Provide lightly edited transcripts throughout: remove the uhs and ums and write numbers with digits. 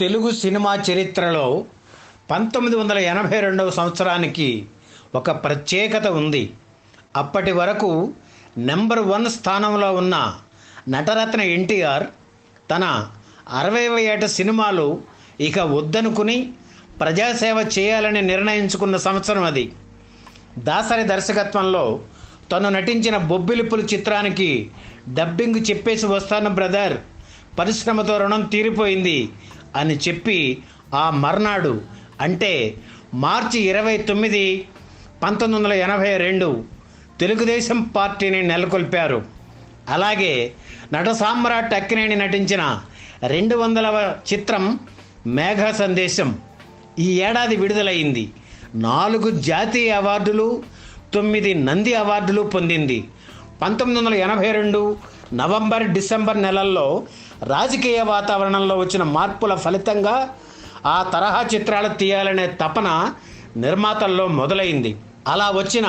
Telugu cinema చరిత్రలో 1982 సంవత్సరానికి ఒక ప్రత్యేకత ఉంది. అప్పటి వరకు నెంబర్ 1 స్థానంలో ఉన్న నటరత్న ఎన్టీఆర్ తన 60వ ఏట సినిమాలు ఇక వద్దనుకుని ప్రజాసేవ చేయాలని నిర్ణయించుకున్న సంవత్సరం అది. దాసరి దర్శకత్వంలో తను నటించిన బొబ్బిలిపులు చిత్రానికి డబ్బింగ్ చెప్పేసి వస్తాను బ్రదర్, పరిశ్రమతో రుణం తీరిపోయింది అని చెప్పి ఆ మర్నాడు అంటే మార్చి 29, 1982 తెలుగుదేశం పార్టీని నెలకొల్పారు. అలాగే నట సామ్రాట్ అక్కినేని నటించిన 200వ చిత్రం మేఘ సందేశం ఈ ఏడాది విడుదలైంది. 4 జాతీయ అవార్డులు, 9 నంది అవార్డులు పొందింది. 1982 నవంబర్, డిసెంబర్ నెలల్లో రాజకీయ వాతావరణంలో వచ్చిన మార్పుల ఫలితంగా ఆ తరహా చిత్రాలు తీయాలనే తపన నిర్మాతల్లో మొదలైంది. అలా వచ్చిన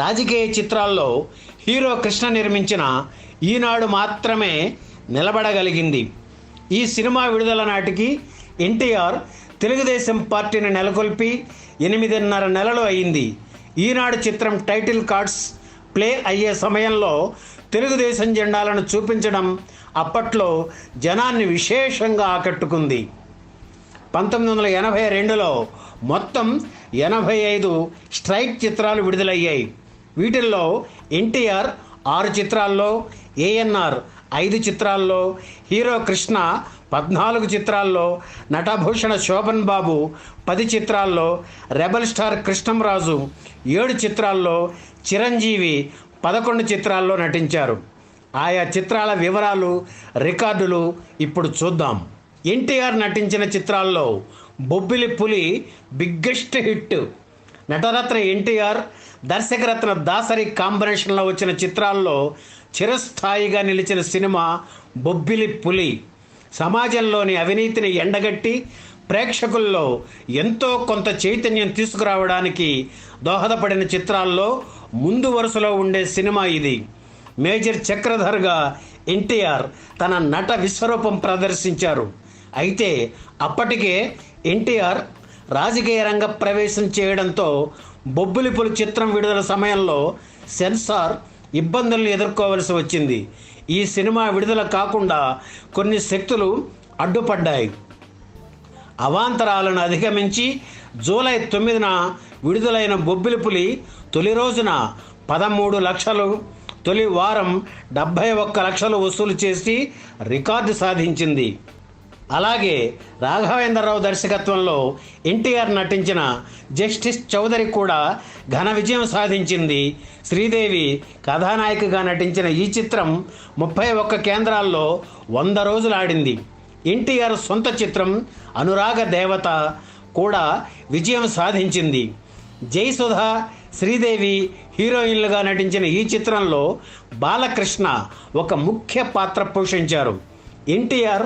రాజకీయ చిత్రాల్లో హీరో కృష్ణ నిర్మించిన ఈనాడు మాత్రమే నిలబడగలిగింది. ఈ సినిమా విడుదల నాటికి ఎన్టీఆర్ తెలుగుదేశం పార్టీని నెలకొల్పి 8.5 నెలలు అయింది. ఈనాడు చిత్రం టైటిల్ కార్డ్స్ ప్లే అయ్యే సమయంలో తెలుగుదేశం జెండాలను చూపించడం అప్పట్లో జనాన్ని విశేషంగా ఆకట్టుకుంది. 1982లో మొత్తం 85 స్ట్రైట్ చిత్రాలు విడుదలయ్యాయి. వీటిల్లో ఎన్టీఆర్ 6 చిత్రాల్లో, ఏఎన్ఆర్ 5 చిత్రాల్లో, హీరో కృష్ణ 14 చిత్రాల్లో, నటభూషణ శోభన్ బాబు 10 చిత్రాల్లో, రెబల్ స్టార్ కృష్ణంరాజు 7 చిత్రాల్లో, చిరంజీవి 11 చిత్రాల్లో నటించారు. ఆయా చిత్రాల వివరాలు, రికార్డులు ఇప్పుడు చూద్దాం. ఎన్టీఆర్ నటించిన చిత్రాల్లో బొబ్బిలి పులి బిగ్గెస్ట్ హిట్. నటరత్న ఎన్టీఆర్, దర్శకరత్న దాసరి కాంబినేషన్లో వచ్చిన చిత్రాల్లో చిరస్థాయిగా నిలిచిన సినిమా బొబ్బిలి పులి. సమాజంలోని అవినీతిని ఎండగట్టి ప్రేక్షకుల్లో ఎంతో కొంత చైతన్యం తీసుకురావడానికి దోహదపడిన చిత్రాల్లో ముందు వరుసలో ఉండే సినిమా ఇది. మేజర్ చక్రధర్గా ఎన్టీఆర్ తన నట విశ్వరూపం ప్రదర్శించారు. అయితే అప్పటికే ఎన్టీఆర్ రాజకీయ రంగ ప్రవేశం చేయడంతో బొబ్బిలిపులు చిత్రం విడుదల సమయంలో సెన్సార్ ఇబ్బందులను ఎదుర్కోవలసి వచ్చింది. ఈ సినిమా విడుదల కాకుండా కొన్ని శక్తులు అడ్డుపడ్డాయి. అవాంతరాలను అధిగమించి జూలై 9న విడుదలైన బొబ్బిలిపులి తొలి రోజున 13 లక్షలు, తొలి వారం 71 లక్షలు వసూలు చేసి రికార్డు సాధించింది. అలాగే రాఘవేంద్రరావు దర్శకత్వంలో ఎన్టీఆర్ నటించిన జస్టిస్ చౌదరి కూడా ఘన విజయం సాధించింది. శ్రీదేవి కథానాయికగా నటించిన ఈ చిత్రం 31 కేంద్రాల్లో 100 రోజులు ఆడింది. ఎన్టీఆర్ సొంత చిత్రం అనురాగ దేవత కూడా విజయం సాధించింది. జయసుధ, శ్రీదేవి హీరోయిన్లుగా నటించిన ఈ చిత్రంలో బాలకృష్ణ ఒక ముఖ్య పాత్ర పోషించారు. ఎన్టీఆర్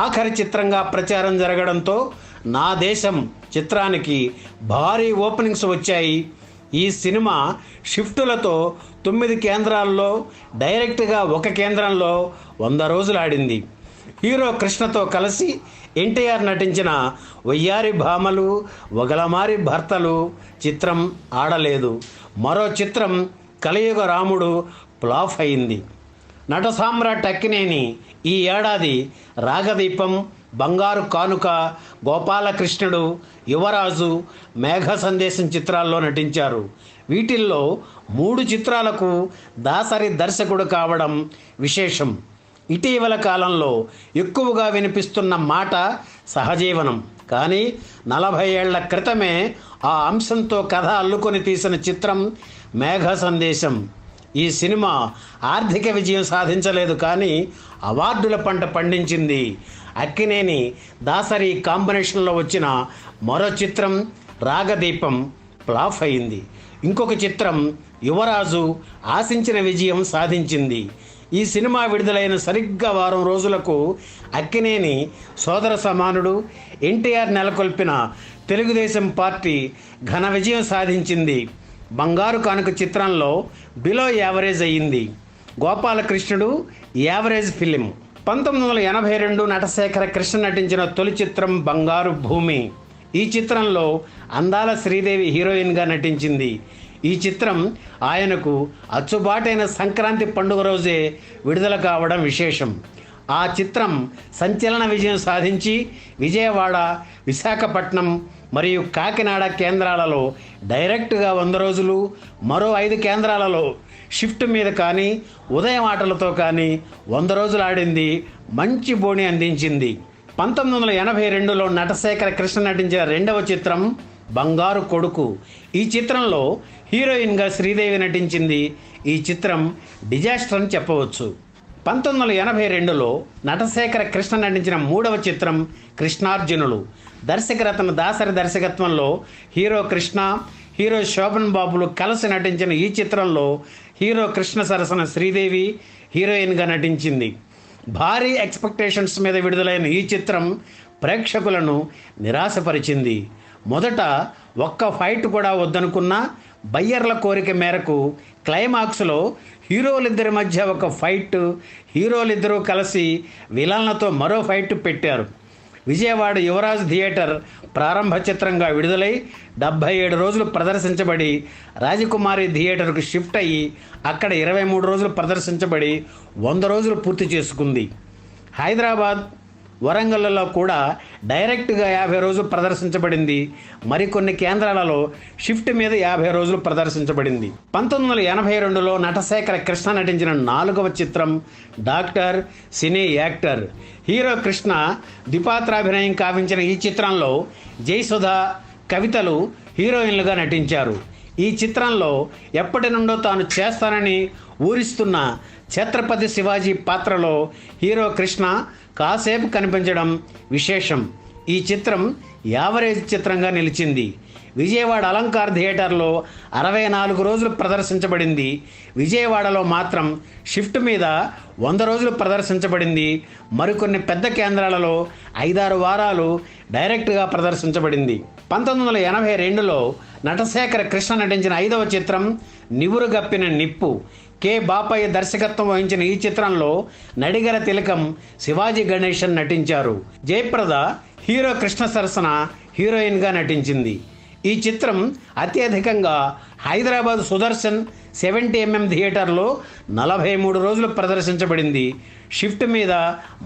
ఆఖరి చిత్రంగా ప్రచారం జరగడంతో నా దేశం చిత్రానికి భారీ ఓపెనింగ్స్ వచ్చాయి. ఈ సినిమా షిఫ్టులతో 9 కేంద్రాల్లో, డైరెక్ట్గా 1 కేంద్రంలో 100 రోజులు ఆడింది. హీరో కృష్ణతో కలిసి ఎన్టీఆర్ నటించిన వయ్యారి భామలు, వగలమారి భర్తలు చిత్రం ఆడలేదు. మరో చిత్రం కలియుగ రాముడు ఫ్లాప్ అయింది. నట సామ్రాట్ అక్కినేని ఈ ఏడాది రాగదీపం, బంగారు కానుక, గోపాలకృష్ణుడు, యువరాజు, మేఘ సందేశం చిత్రాల్లో నటించారు. వీటిల్లో 3 చిత్రాలకు దాసరి దర్శకుడు కావడం విశేషం. ఇటీవల కాలంలో ఎక్కువగా వినిపిస్తున్న మాట సహజీవనం. కానీ 40 ఏళ్ల క్రితమే ఆ అంశంతో కథ అల్లుకొని తీసిన చిత్రం మేఘ సందేశం. ఈ సినిమా ఆర్థిక విజయం సాధించలేదు, కానీ అవార్డుల పంట పండించింది. అక్కినేని దాసరి కాంబినేషన్లో వచ్చిన మరో చిత్రం రాగదీపం ఫ్లాప్ అయింది. ఇంకొక చిత్రం యువరాజు ఆశించిన విజయం సాధించింది. ఈ సినిమా విడుదలైన సరిగ్గా వారం రోజులకు అక్కినేని సోదర సమానుడు ఎన్టీఆర్ నెలకొల్పిన తెలుగుదేశం పార్టీ ఘన విజయం సాధించింది. బంగారు కానుక చిత్రంలో బిలో యావరేజ్ అయ్యింది. గోపాలకృష్ణుడు యావరేజ్ ఫిలిం. 1982 నటశేఖర కృష్ణ నటించిన తొలి చిత్రం బంగారు భూమి. ఈ చిత్రంలో అందాల శ్రీదేవి హీరోయిన్గా నటించింది. ఈ చిత్రం ఆయనకు అచ్చుబాటైన సంక్రాంతి పండుగ రోజే విడుదల కావడం విశేషం. ఆ చిత్రం సంచలన విజయం సాధించి విజయవాడ, విశాఖపట్నం మరియు కాకినాడ కేంద్రాలలో డైరెక్ట్గా 100 రోజులు, మరో 5 కేంద్రాలలో షిఫ్ట్ మీద కానీ ఉదయం ఆటలతో కానీ 100 రోజులు ఆడింది. మంచి బోణి అందించింది. 1982లో నటశేఖర కృష్ణ నటించిన రెండవ చిత్రం బంగారు కొడుకు. ఈ చిత్రంలో హీరోయిన్గా శ్రీదేవి నటించింది. ఈ చిత్రం డిజాస్టర్ అని చెప్పవచ్చు. 1982లో నటశేఖర కృష్ణ నటించిన మూడవ చిత్రం కృష్ణార్జునులు. దర్శకరత్న దాసరి దర్శకత్వంలో హీరో కృష్ణ, హీరో శోభన్ బాబులు కలిసి నటించిన ఈ చిత్రంలో హీరో కృష్ణ సరసన శ్రీదేవి హీరోయిన్గా నటించింది. భారీ ఎక్స్పెక్టేషన్స్ మీద విడుదలైన ఈ చిత్రం ప్రేక్షకులను నిరాశపరిచింది. మొదట ఒక్క ఫైట్ కూడా వద్దనుకున్న బయ్యర్ల కోరిక మేరకు క్లైమాక్స్లో హీరోలిద్దరి మధ్య ఒక ఫైట్, హీరోలిద్దరూ కలిసి విలన్లతో మరో ఫైట్ పెట్టారు. విజయవాడ యువరాజ్ థియేటర్ ప్రారంభ చిత్రంగా విడుదలై 77 రోజులు ప్రదర్శించబడి రాజకుమారి థియేటర్కు షిఫ్ట్ అయ్యి అక్కడ 23 రోజులు ప్రదర్శించబడి 100 రోజులు పూర్తి చేసుకుంది. హైదరాబాద్, వరంగల్లో కూడా డైరెక్ట్గా 50 రోజులు ప్రదర్శించబడింది. మరికొన్ని కేంద్రాలలో షిఫ్ట్ మీద 50 రోజులు ప్రదర్శించబడింది. 1982లో నటశేఖర కృష్ణ నటించిన 4వ చిత్రం doctor, cine actor. Hero Krishna ద్విపాత్రాభినయం కావించిన ఈ చిత్రంలో జయసుధ, కవితలు హీరోయిన్లుగా నటించారు. ఈ చిత్రంలో ఎప్పటి నుండో తాను చేస్తానని ఊరిస్తున్న ఛత్రపతి శివాజీ పాత్రలో హీరో కృష్ణ కాసేపు కనిపించడం విశేషం. ఈ చిత్రం యావరేజ్ చిత్రంగా నిలిచింది. విజయవాడ అలంకార్ థియేటర్లో 64 రోజులు ప్రదర్శించబడింది. విజయవాడలో మాత్రం షిఫ్ట్ మీద 100 రోజులు ప్రదర్శించబడింది. మరికొన్ని పెద్ద కేంద్రాలలో 5-6 వారాలు డైరెక్ట్గా ప్రదర్శించబడింది. 1982లో నటశేఖర కృష్ణ నటించిన 5వ చిత్రం నివురుగప్పిన నిప్పు. కె బాపయ్య దర్శకత్వం వహించిన ఈ చిత్రంలో నడిగర తిలకం, శివాజీ గణేశన్ నటించారు. జయప్రద హీరో కృష్ణ సరసన హీరోయిన్గా నటించింది. ఈ చిత్రం అత్యధికంగా హైదరాబాద్ సుదర్శన్ 70mm థియేటర్లో 43 రోజులు ప్రదర్శించబడింది. షిఫ్ట్ మీద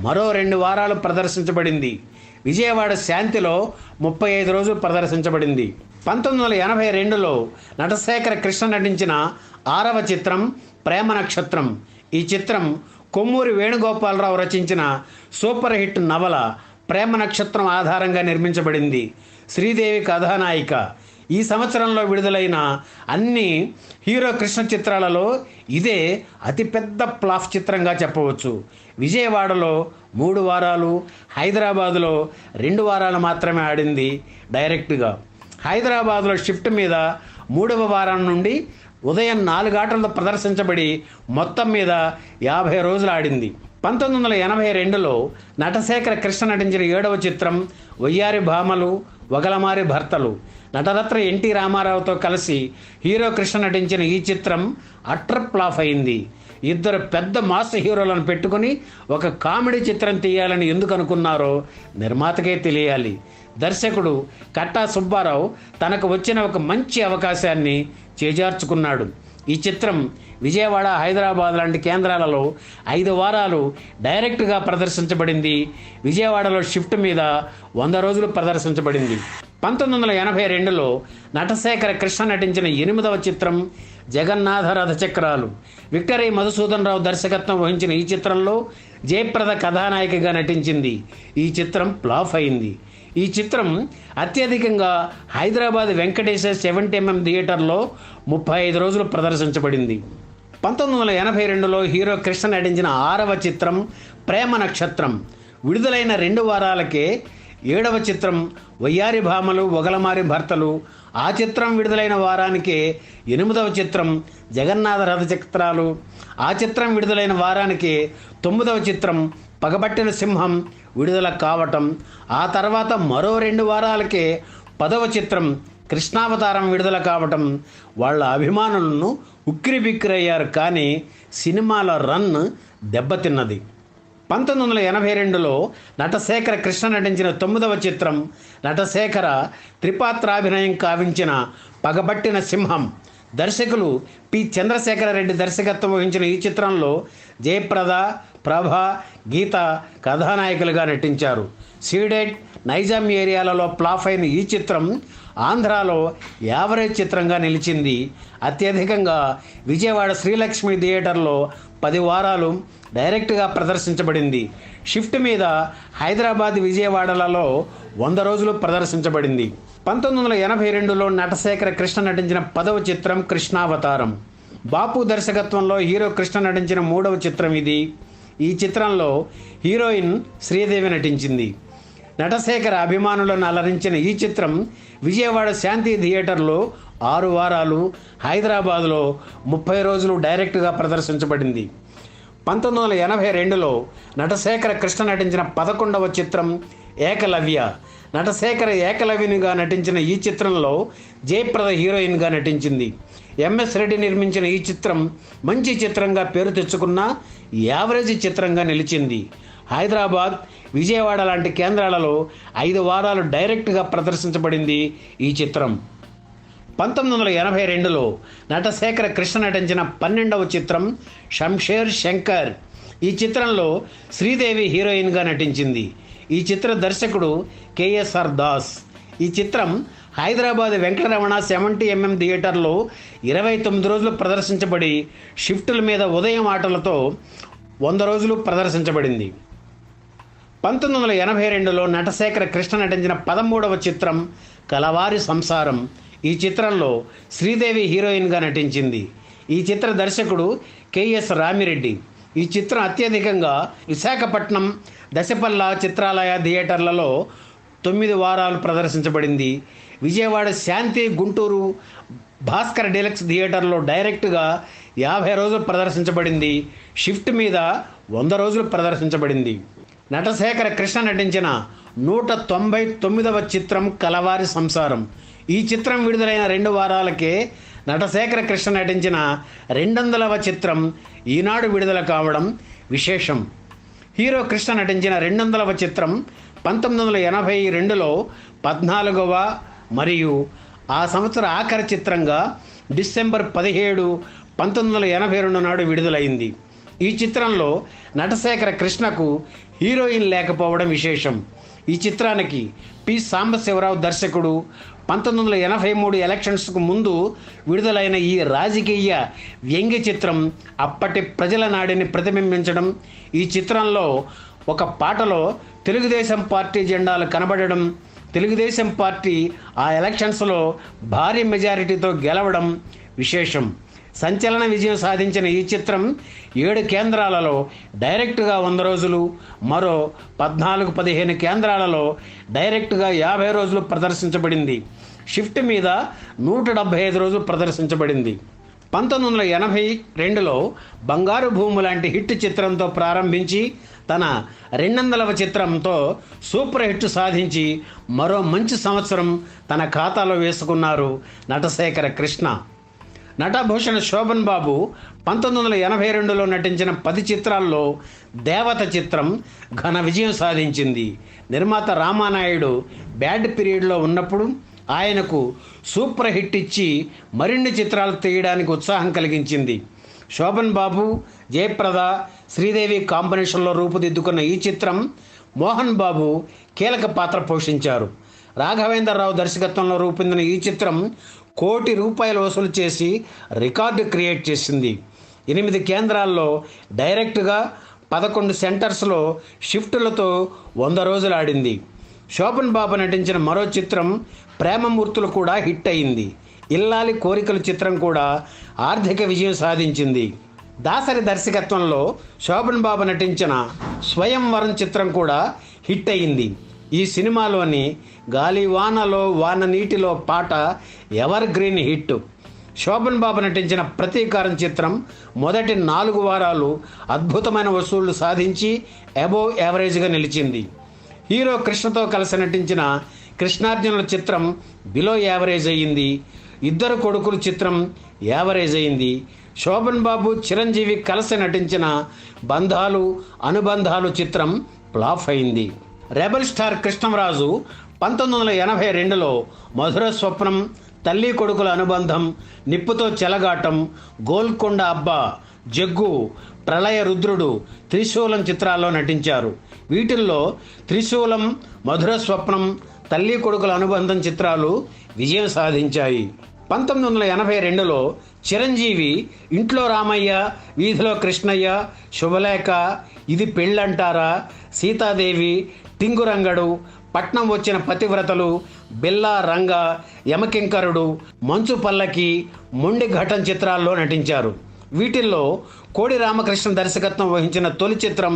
మరో 2 వారాలు ప్రదర్శించబడింది. విజయవాడ శాంతిలో 35 రోజులు ప్రదర్శించబడింది. 1982లో నటశేఖర కృష్ణ నటించిన 6వ చిత్రం ప్రేమ నక్షత్రం. ఈ చిత్రం కొమ్మూరి వేణుగోపాలరావు రచించిన సూపర్ హిట్ నవల ప్రేమ నక్షత్రం ఆధారంగా నిర్మించబడింది. శ్రీదేవి కథానాయిక. ఈ సంవత్సరంలో విడుదలైన అన్ని హీరో కృష్ణ చిత్రాలలో ఇదే అతిపెద్ద ఫ్లాప్ చిత్రంగా చెప్పవచ్చు. విజయవాడలో 3 వారాలు, హైదరాబాదులో 2 వారాలు మాత్రమే ఆడింది డైరెక్ట్గా. హైదరాబాద్లో షిఫ్ట్ మీద 3వ వారం నుండి ఉదయం 4 ఆటలతో ప్రదర్శించబడి మొత్తం మీద 50 రోజులు ఆడింది. 1982లో నటశేఖర కృష్ణ నటించిన 7వ చిత్రం వయ్యారి భామలు, వగలమారి భర్తలు. నటరత్న ఎన్టీ రామారావుతో కలిసి హీరో కృష్ణ నటించిన ఈ చిత్రం అట్టర్ ఫ్లాప్ అయింది. 2 పెద్ద మాస్ హీరోలను పెట్టుకుని ఒక కామెడీ చిత్రం తీయాలని ఎందుకు అనుకున్నారో నిర్మాతకే తెలియాలి. దర్శకుడు కట్టా సుబ్బారావు తనకు వచ్చిన ఒక మంచి అవకాశాన్ని చేజార్చుకున్నాడు. ఈ చిత్రం విజయవాడ, హైదరాబాద్ లాంటి కేంద్రాలలో 5 వారాలు డైరెక్ట్గా ప్రదర్శించబడింది. విజయవాడలో షిఫ్ట్ మీద 100 రోజులు ప్రదర్శించబడింది. 1982లో నటశేఖర కృష్ణ నటించిన 8వ చిత్రం జగన్నాథ రథచక్రాలు. విక్టరీ మధుసూదన్ రావు దర్శకత్వం వహించిన ఈ చిత్రంలో జయప్రద కథానాయికగా నటించింది. ఈ చిత్రం ఫ్లాప్ అయింది. ఈ చిత్రం అత్యధికంగా హైదరాబాద్ వెంకటేశ్వర 70mm థియేటర్లో 35 రోజులు ప్రదర్శించబడింది. 1982లో హీరో కృష్ణ నటించిన 6వ చిత్రం ప్రేమ నక్షత్రం. విడుదలైన 2 వారాలకే 7వ చిత్రం వయ్యారి భామలు, వగలమారి భర్తలు. ఆ చిత్రం విడుదలైన వారానికే 8వ చిత్రం జగన్నాథ రథచక్రాలు. ఆ చిత్రం విడుదలైన వారానికే 9వ చిత్రం పగబట్టిన సింహం విడుదల కావటం. ఆ తర్వాత మరో 2 వారాలకే 10వ చిత్రం కృష్ణావతారం విడుదల కావటం వాళ్ళ అభిమానులను ఉక్కిరిబిక్కిరయ్యారు. కానీ సినిమాల రన్ దెబ్బతిన్నది. 1982లో నటశేఖర కృష్ణ నటించిన 9వ చిత్రం నటశేఖర త్రిపాత్రాభినయం కావించిన పగబట్టిన సింహం. దర్శకులు పి చంద్రశేఖర రెడ్డి దర్శకత్వం వహించిన ఈ చిత్రంలో జయప్రద, ప్రభ, గీత కథానాయకులుగా నటించారు. సీడెడ్, నైజాం ఏరియాలలో ఫ్లాప్ అయిన ఈ చిత్రం ఆంధ్రాలో యావరేజ్ చిత్రంగా నిలిచింది. అత్యధికంగా విజయవాడ శ్రీలక్ష్మి థియేటర్లో 10 వారాలు డైరెక్ట్గా ప్రదర్శించబడింది. షిఫ్ట్ మీద హైదరాబాద్, విజయవాడలలో 100 రోజులు ప్రదర్శించబడింది. 1982లో నటశేఖర కృష్ణ నటించిన 10వ చిత్రం కృష్ణావతారం. బాపు దర్శకత్వంలో హీరో కృష్ణ నటించిన 3వ చిత్రం ఇది. ఈ చిత్రంలో హీరోయిన్ శ్రీదేవి నటించింది. నటశేఖర అభిమానులను అలరించిన ఈ చిత్రం విజయవాడ శాంతి థియేటర్లో 6 వారాలు, హైదరాబాద్లో 30 రోజులు డైరెక్ట్గా ప్రదర్శించబడింది. 1982లో నటశేఖర కృష్ణ నటించిన 11వ చిత్రం ఏకలవ్య. నటశేఖర ఏకలవ్యునిగా నటించిన ఈ చిత్రంలో జయప్రద హీరోయిన్గా నటించింది. ఎంఎస్ రెడ్డి నిర్మించిన ఈ చిత్రం మంచి చిత్రంగా పేరు తెచ్చుకున్న యావరేజ్ చిత్రంగా నిలిచింది. హైదరాబాద్, విజయవాడ లాంటి కేంద్రాలలో 5 వారాలు డైరెక్ట్గా ప్రదర్శించబడింది ఈ చిత్రం. 1982లో నటశేఖర కృష్ణ నటించిన 12వ చిత్రం షంషేర్ శంకర్. ఈ చిత్రంలో శ్రీదేవి హీరోయిన్గా నటించింది. ఈ చిత్ర దర్శకుడు కేఎస్ఆర్ దాస్. ఈ చిత్రం హైదరాబాద్ వెంకటరమణ 70mm థియేటర్లో 29 రోజులు ప్రదర్శించబడి షిఫ్టుల మీద ఉదయం ఆటలతో 100 రోజులు ప్రదర్శించబడింది. 1982లో నటశేఖర కృష్ణ నటించిన 13వ చిత్రం కలవారి సంసారం. ఈ చిత్రంలో శ్రీదేవి హీరోయిన్గా నటించింది. ఈ చిత్ర దర్శకుడు కెఎస్ రామిరెడ్డి. ఈ చిత్రం అత్యధికంగా విశాఖపట్నం, దశపల్ల చిత్రాలయ థియేటర్లలో 9 వారాలు ప్రదర్శించబడింది. విజయవాడ శాంతి, గుంటూరు భాస్కర్ డీలక్స్ థియేటర్లో డైరెక్ట్గా 50 రోజులు ప్రదర్శించబడింది. షిఫ్ట్ మీద 100 రోజులు ప్రదర్శించబడింది. నటశేఖర కృష్ణ నటించిన 199వ చిత్రం కలవారి సంసారం. ఈ చిత్రం విడుదలైన 2 వారాలకే నటశేఖర కృష్ణ నటించిన 200వ చిత్రం ఈనాడు విడుదల కావడం విశేషం. హీరో కృష్ణ నటించిన 200వ చిత్రం 1982లో 14వ మరియు ఆ సంవత్సర ఆఖరి చిత్రంగా డిసెంబర్ 17, 1982 నాడు విడుదలైంది. ఈ చిత్రంలో నటశేఖర కృష్ణకు హీరోయిన్ లేకపోవడం విశేషం. ఈ చిత్రానికి పి సాంబశివరావు దర్శకుడు. 1983 ఎలక్షన్స్కు ముందు విడుదలైన ఈ రాజకీయ వ్యంగ్య చిత్రం అప్పటి ప్రజల నాడిని ప్రతిబింబించడం. ఈ చిత్రంలో ఒక పాటలో తెలుగుదేశం పార్టీ జెండాలు కనబడడం, తెలుగుదేశం పార్టీ ఆ ఎలక్షన్స్లో భారీ మెజారిటీతో గెలవడం విశేషం. సంచలన విజయం సాధించిన ఈ చిత్రం 7 కేంద్రాలలో డైరెక్ట్గా 100 రోజులు, మరో 14-15 కేంద్రాలలో డైరెక్ట్గా 50 రోజులు ప్రదర్శించబడింది. షిఫ్ట్ మీద 175 రోజులు ప్రదర్శించబడింది. 1982లో బంగారు భూము లాంటి హిట్ చిత్రంతో ప్రారంభించి తన 200వ చిత్రంతో సూపర్ హిట్ సాధించి మరో మంచి సంవత్సరం తన ఖాతాలో వేసుకున్నారు నటశేఖర కృష్ణ. నటభూషణ శోభన్ బాబు 1982లో నటించిన 10 చిత్రాల్లో దేవత చిత్రం ఘన విజయం సాధించింది. నిర్మాత రామానాయుడు బ్యాడ్ పీరియడ్లో ఉన్నప్పుడు ఆయనకు సూపర్ హిట్ ఇచ్చి మరిన్ని చిత్రాలు తీయడానికి ఉత్సాహం కలిగించింది. శోభన్ బాబు, జయప్రద, శ్రీదేవి కాంబినేషన్లో రూపుదిద్దుకున్న ఈ చిత్రం మోహన్ బాబు కీలక పాత్ర పోషించారు. రాఘవేంద్రరావు దర్శకత్వంలో రూపొందిన ఈ చిత్రం ₹1 కోటి వసూలు చేసి రికార్డు క్రియేట్ చేసింది. 8 కేంద్రాల్లో డైరెక్ట్గా 11 సెంటర్స్లో షిఫ్టులతో 100 రోజులు ఆడింది. శోభన్ బాబు నటించిన మరో చిత్రం ప్రేమమూర్తులు కూడా హిట్ అయింది. ఇల్లాలి కోరికలు చిత్రం కూడా ఆర్థిక విజయం సాధించింది. దాసరి దర్శకత్వంలో శోభన్ బాబు నటించిన స్వయంవరం చిత్రం కూడా హిట్ అయింది. ఈ సినిమాలోని గాలివానలో వాన నీటిలో పాట ఎవర్ గ్రీన్ హిట్. శోభన్ బాబు నటించిన ప్రతీకారం చిత్రం మొదటి 4 వారాలు అద్భుతమైన వసూళ్లు సాధించి అబోవ్ యావరేజ్గా నిలిచింది. హీరో కృష్ణతో కలిసి నటించిన కృష్ణార్జునుల చిత్రం బిలో యావరేజ్ అయ్యింది. ఇద్దరు కొడుకులు చిత్రం యావరేజ్ అయింది. శోభన్ బాబు చిరంజీవి కలిసి నటించిన బంధాలు అనుబంధాలు చిత్రం ఫ్లాప్ అయింది. రెబల్ స్టార్ కృష్ణంరాజు 1982లో మధుర స్వప్నం, తల్లి కొడుకుల అనుబంధం, నిప్పుతో చెలగాటం, గోల్కొండ అబ్బా, జగ్గు, ప్రళయ రుద్రుడు, త్రిశూలం చిత్రాల్లో నటించారు. వీటిల్లో త్రిశూలం, మధుర స్వప్నం, తల్లి కొడుకుల అనుబంధం చిత్రాలు విజయం సాధించాయి. 1982లో చిరంజీవి ఇంట్లో రామయ్య, వీధిలో కృష్ణయ్య, శుభలేఖ, ఇది పెళ్ళంటారా, సీతాదేవి, టింగురంగడు, పట్నం వచ్చిన పతివ్రతలు, బిల్లా రంగ, యమకింకరుడు, మంచు పల్లకి, మొండి ఘటం చిత్రాల్లో నటించారు. వీటిల్లో కోడి రామకృష్ణ దర్శకత్వం వహించిన తొలి చిత్రం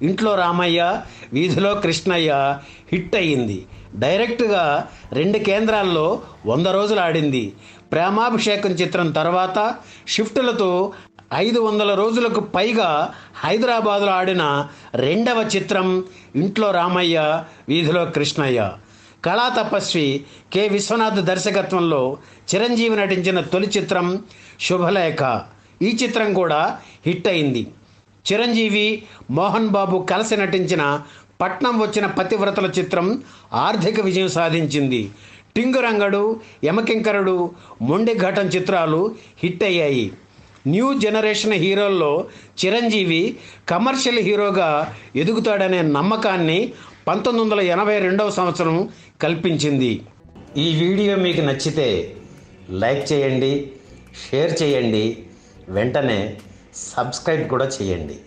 ఇంట్లో రామయ్య, వీధిలో కృష్ణయ్య హిట్ అయ్యింది. డైరెక్ట్గా 2 కేంద్రాల్లో 100 రోజులు ఆడింది. ప్రేమాభిషేకం చిత్రం తర్వాత షిఫ్టులతో 500 రోజులకు పైగా హైదరాబాదులో ఆడిన 2వ చిత్రం ఇంట్లో రామయ్య, వీధిలో కృష్ణయ్య. కళా తపస్వి కె విశ్వనాథ్ దర్శకత్వంలో చిరంజీవి నటించిన తొలి చిత్రం శుభలేఖ. ఈ చిత్రం కూడా హిట్ అయింది. చిరంజీవి, మోహన్ బాబు కలిసి నటించిన పట్నం వచ్చిన పతివ్రతల చిత్రం ఆర్థిక విజయం సాధించింది. టింగురంగడు, యమకింకరుడు, మొండి ఘటం చిత్రాలు హిట్ అయ్యాయి. న్యూ జనరేషన్ హీరోల్లో చిరంజీవి కమర్షియల్ హీరోగా ఎదుగుతాడనే నమ్మకాన్ని 1982వ సంవత్సరం కల్పించింది. ఈ వీడియో మీకు నచ్చితే లైక్ చేయండి, షేర్ చేయండి, వెంటనే సబ్స్క్రైబ్ కూడా చేయండి.